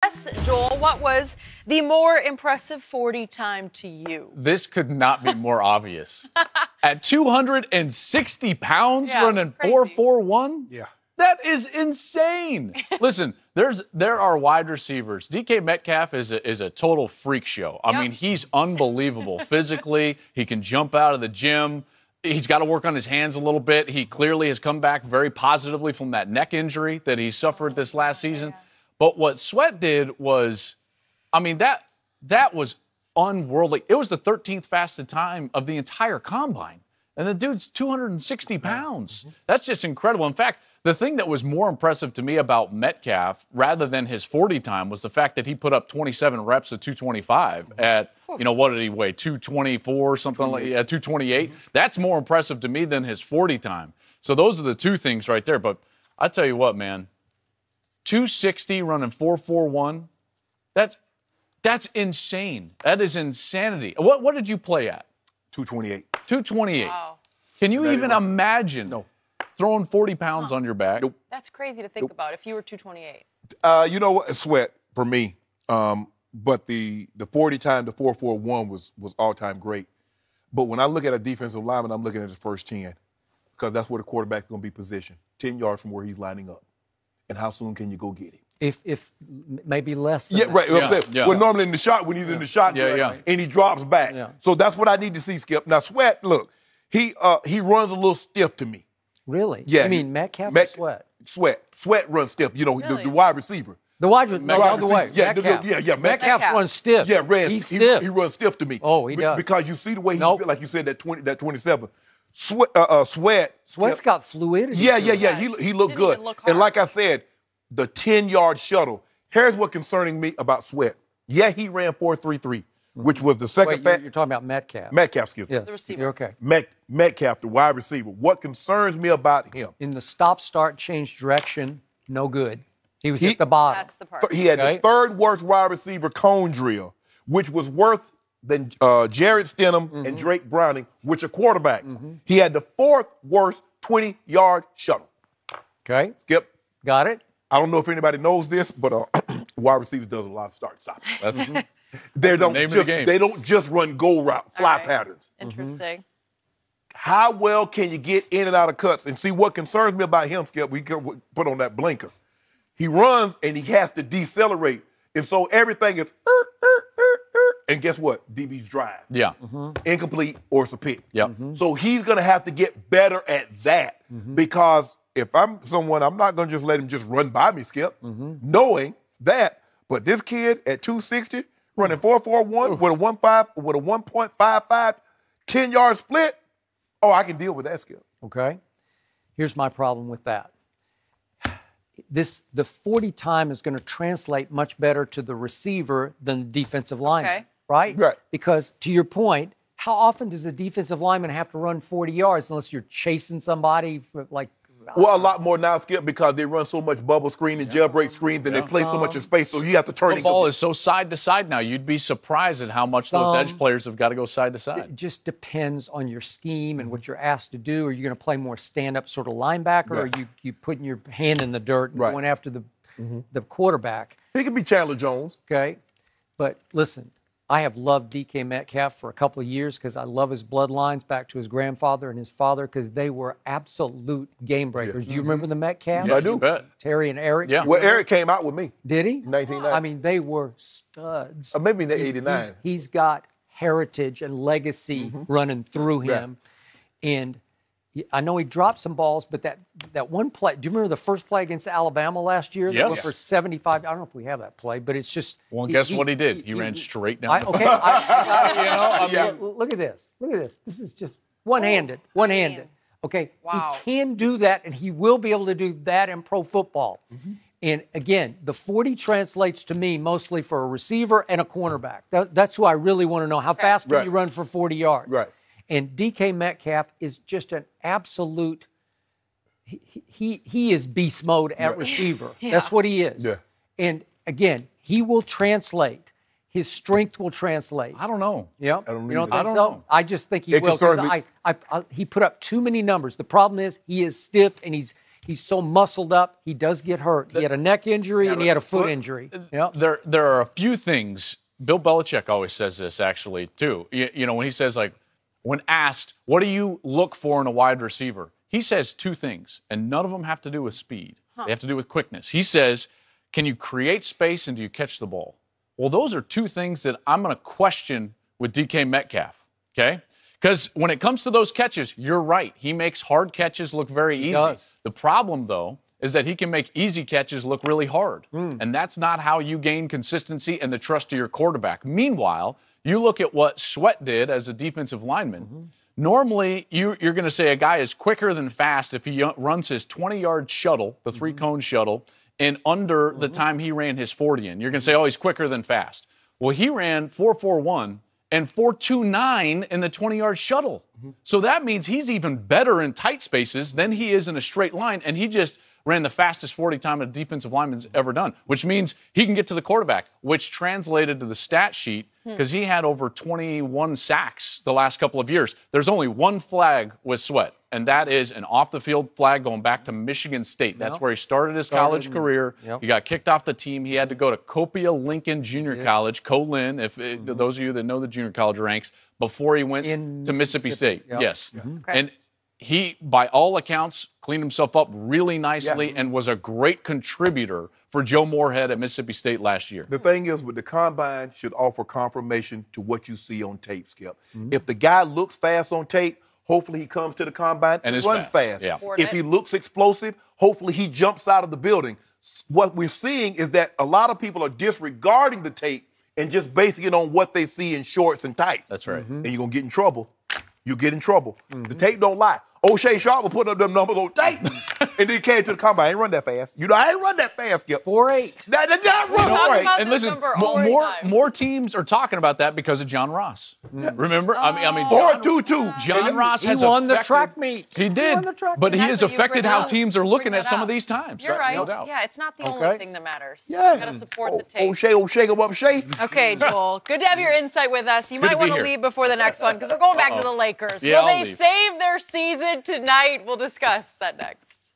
Yes, Joel, what was the more impressive 40 time to you? This could not be more obvious. At 260 pounds, running 4.41? Yeah. That is insane. Listen, there are wide receivers. DK Metcalf is a total freak show. I mean, he's unbelievable physically. He can jump out of the gym. He's got to work on his hands a little bit. He clearly has come back very positively from that neck injury that he suffered this last season. But what Sweat did was, I mean, that was unworldly. It was the 13th fastest time of the entire combine. And the dude's 260 pounds. That's just incredible. In fact, the thing that was more impressive to me about Metcalf, rather than his 40 time, was the fact that he put up 27 reps at 225 at, what did he weigh, 224, something like that, 228? That's more impressive to me than his 40 time. So those are the two things right there. But I tell you what, man, 260 running 4.41, that's insane. That is insanity. What did you play at? 228. 228. Wow. Can you even imagine throwing 40 pounds on your back? Nope. That's crazy to think about if you were 228. You know what? Sweat for me. But the 40 time to 4.41 was all-time great. But when I look at a defensive lineman, I'm looking at the first 10 because that's where the quarterback's going to be positioned, 10 yards from where he's lining up. And how soon can you go get him? If maybe less than that. Right. Well, normally in the shot, when he's in the shot, and he drops back. Yeah. So that's what I need to see, Skip. Now, Sweat, look, he runs a little stiff to me. Really? Yeah. You mean Metcalf or Sweat? Sweat runs stiff. Really? The wide receiver. The wide receiver, the other way. Yeah, Metcalf. Metcalf runs stiff. Yeah, he's stiff. He runs stiff to me. Oh, he does. Because you see the way he, like you said, that 27. Sweat's got fluidity. Yeah. He looked good. And like I said, the 10-yard shuttle. Here's what concerning me about Sweat. Yeah, he ran 4.33, which was the second. Wait, you're talking about Metcalf. Metcalf, excuse me. Yes, the receiver. You're okay. Metcalf, the wide receiver. What concerns me about him? In the stop-start change direction, no good. He was at the bottom. That's the part. He had the third worst wide receiver cone drill, which was worse than Jared Stidham and Drake Browning, which are quarterbacks. He had the fourth worst 20-yard shuttle. Okay. Skip. Got it. I don't know if anybody knows this, but wide receivers does a lot of start-stop. They don't just run goal route, fly patterns. Interesting. How well can you get in and out of cuts? And see, what concerns me about him, Skip, we can put on that blinker. He runs and he has to decelerate. And so everything is, and guess what? DB's drive. Yeah. Incomplete or it's a pick. Yeah. So he's going to have to get better at that because if I'm someone, I'm not going to just let him just run by me, Skip, knowing that. But this kid at 260, running 4.41 with a 1.55, 10-yard split, I can deal with that, Skip. Okay. Here's my problem with that. The 40 time is going to translate much better to the receiver than the defensive lineman, right? Right. Because to your point, how often does a defensive lineman have to run 40 yards unless you're chasing somebody for Well, a lot more now, Skip, because they run so much bubble screen and jailbreak screens and they play so much in space, so you have to turn it. Football is so side to side now. You'd be surprised at how much those edge players have got to go side to side. It just depends on your scheme and what you're asked to do. Are you going to play more stand-up sort of linebacker, or are you putting your hand in the dirt and going after the quarterback? He could be Chandler Jones. Okay. But listen, I have loved DK Metcalf for a couple of years because I love his bloodlines back to his grandfather and his father because they were absolute game breakers. Do you remember the Metcalf? Yeah, I do. Terry and Eric? Yeah. Well, Eric came out with me. Did he? 1990. I mean, they were studs. Maybe in 89. He's got heritage and legacy running through him. And I know he dropped some balls, but that one play, do you remember the first play against Alabama last year? Yes. That went for 75. I don't know if we have that play, but it's just. Well, guess what he did? He ran straight down the field. Okay. Look at this. Look at this. This is just one-handed. One-handed. Okay. Wow. He can do that, and he will be able to do that in pro football. And again, the 40 translates to me mostly for a receiver and a cornerback. That's who I really want to know. How fast can you run for 40 yards? Right. And DK Metcalf is just an absolute. He is beast mode at receiver. That's what he is. Yeah. And again, he will translate. His strength will translate. I don't know. Yep. I don't you don't either. think so? I just think he will. Because he put up too many numbers. The problem is he is stiff and he's He's so muscled up, he does get hurt. He had a neck injury and he had a foot injury. Yep. There are a few things. Bill Belichick always says this, actually, too. You know, when he says, like, when asked, what do you look for in a wide receiver? He says two things, and none of them have to do with speed. They have to do with quickness. He says, can you create space and do you catch the ball? Well, those are two things that I'm going to question with DK Metcalf, okay? Because when it comes to those catches, you're right. He makes hard catches look very easy. Does. The problem, though, is that he can make easy catches look really hard. And that's not how you gain consistency and the trust of your quarterback. Meanwhile, you look at what Sweat did as a defensive lineman. Normally, you're going to say a guy is quicker than fast if he runs his 20-yard shuttle, the three-cone shuttle, in under the time he ran his 40 in. You're going to say, oh, he's quicker than fast. Well, he ran 4.41 and 4.29 in the 20-yard shuttle. So that means he's even better in tight spaces than he is in a straight line, and he just ran the fastest 40 time a defensive lineman's ever done, which means he can get to the quarterback, which translated to the stat sheet because he had over 21 sacks the last couple of years. There's only one flag with Sweat, and that is an off-the-field flag going back to Michigan State. That's where he started his college career. He got kicked off the team. He had to go to Copia Lincoln Junior College, Colin, if those of you that know the junior college ranks, before he went to Mississippi State. Yes. And he, by all accounts, cleaned himself up really nicely and was a great contributor for Joe Moorhead at Mississippi State last year. The thing is, with the combine, should offer confirmation to what you see on tape, Skip. If the guy looks fast on tape, hopefully he comes to the combine and runs fast. If he looks explosive, hopefully he jumps out of the building. What we're seeing is that a lot of people are disregarding the tape and just basing it on what they see in shorts and tights. That's right. And you're going to get in trouble. You get in trouble. The tape don't lie. O'Shea Sharp will put up them numbers on tape. And then he came to the combine. I ain't run that fast. You know, I ain't run that fast, Skip. 4.8. That run talk 4.8. about And this listen, number all the time. more teams are talking about that because of John Ross. Remember? I mean, Or John, 2.2. John Ross He has won the affected- track meet. He did, won the track but meet. he That's has what you affected bring how up. teams are looking Bring at that some up. of these times. You're right. No doubt. Yeah, it's not the Okay. only thing that matters. Yeah. You got to support the tape. O'Shea, go up, Shea. Okay, Joel. Good to have your insight with us. You good might to be want to here. leave before the next one because we're going back to the Lakers. Yeah, Will I'll they leave. save their season tonight? We'll discuss that next.